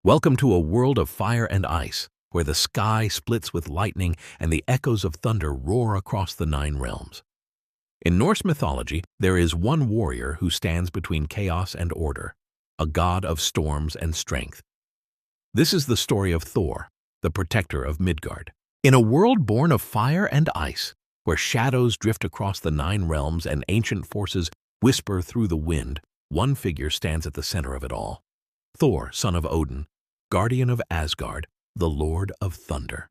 Welcome to a world of fire and ice, where the sky splits with lightning and the echoes of thunder roar across the 9 realms. In Norse mythology, there is one warrior who stands between chaos and order, a god of storms and strength. This is the story of Thor, the protector of Midgard. In a world born of fire and ice, where shadows drift across the 9 realms and ancient forces whisper through the wind, one figure stands at the center of it all. Thor, son of Odin, guardian of Asgard, the Lord of Thunder.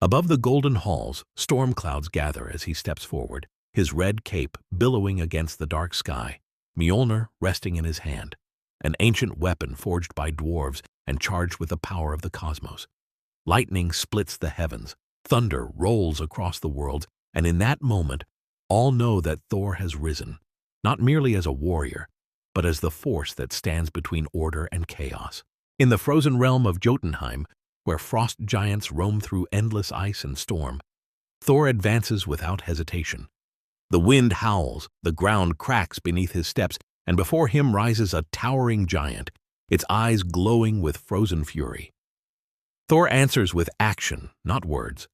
Above the golden halls, storm clouds gather as he steps forward, his red cape billowing against the dark sky, Mjolnir resting in his hand, an ancient weapon forged by dwarves and charged with the power of the cosmos. Lightning splits the heavens, thunder rolls across the worlds, and in that moment, all know that Thor has risen, not merely as a warrior, but as the force that stands between order and chaos. In the frozen realm of Jotunheim, where frost giants roam through endless ice and storm, Thor advances without hesitation. The wind howls, the ground cracks beneath his steps, and before him rises a towering giant, its eyes glowing with frozen fury. Thor answers with action, not words.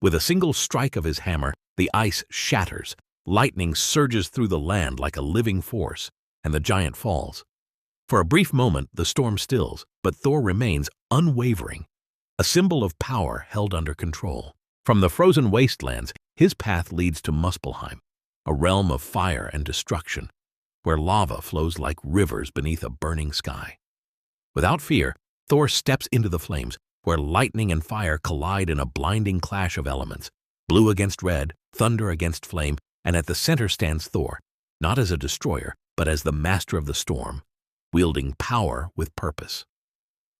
With a single strike of his hammer, the ice shatters, lightning surges through the land like a living force, and the giant falls. For a brief moment, the storm stills, but Thor remains unwavering, a symbol of power held under control. From the frozen wastelands, his path leads to Muspelheim, a realm of fire and destruction, where lava flows like rivers beneath a burning sky. Without fear, Thor steps into the flames, where lightning and fire collide in a blinding clash of elements, blue against red, thunder against flame, and at the center stands Thor, not as a destroyer, but as the master of the storm, wielding power with purpose.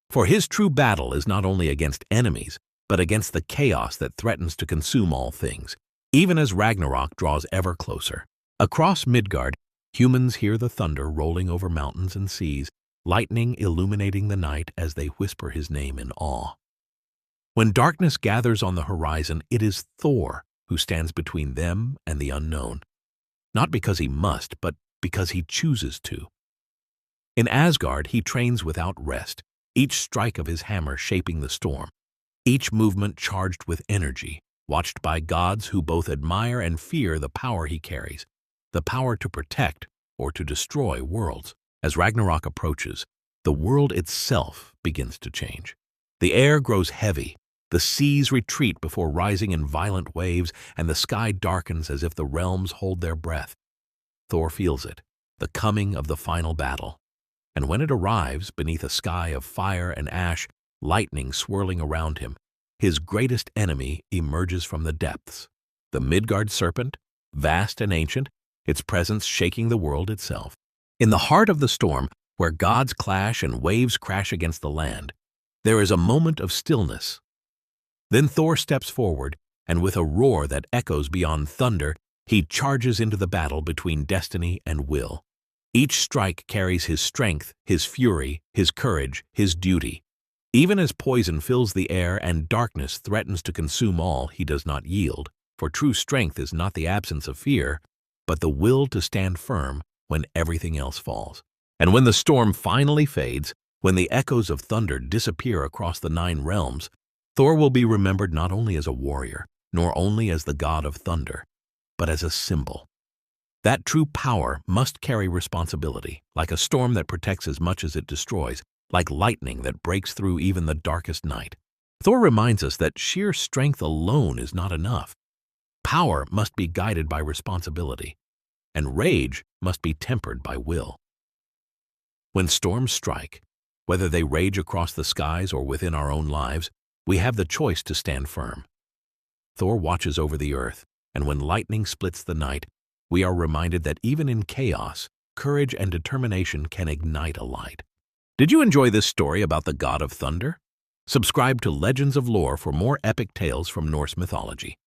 For his true battle is not only against enemies, but against the chaos that threatens to consume all things, even as Ragnarok draws ever closer. Across Midgard, humans hear the thunder rolling over mountains and seas, lightning illuminating the night as they whisper his name in awe. When darkness gathers on the horizon, it is Thor who stands between them and the unknown, not because he must, but because he chooses to. In Asgard, he trains without rest, each strike of his hammer shaping the storm, each movement charged with energy, watched by gods who both admire and fear the power he carries, the power to protect or to destroy worlds. As Ragnarok approaches, the world itself begins to change. The air grows heavy, the seas retreat before rising in violent waves, and the sky darkens as if the realms hold their breath. Thor feels it, the coming of the final battle. And when it arrives beneath a sky of fire and ash, lightning swirling around him, his greatest enemy emerges from the depths. The Midgard serpent, vast and ancient, its presence shaking the world itself. In the heart of the storm, where gods clash and waves crash against the land, there is a moment of stillness. Then Thor steps forward, and with a roar that echoes beyond thunder, he charges into the battle between destiny and will. Each strike carries his strength, his fury, his courage, his duty. Even as poison fills the air and darkness threatens to consume all, he does not yield, for true strength is not the absence of fear, but the will to stand firm when everything else falls. And when the storm finally fades, when the echoes of thunder disappear across the 9 realms, Thor will be remembered not only as a warrior, nor only as the god of thunder, but as a symbol. That true power must carry responsibility, like a storm that protects as much as it destroys, like lightning that breaks through even the darkest night. Thor reminds us that sheer strength alone is not enough. Power must be guided by responsibility, and rage must be tempered by will. When storms strike, whether they rage across the skies or within our own lives, we have the choice to stand firm. Thor watches over the earth, and when lightning splits the night, we are reminded that even in chaos, courage and determination can ignite a light. Did you enjoy this story about the god of thunder? Subscribe to Legends of Lore for more epic tales from Norse mythology.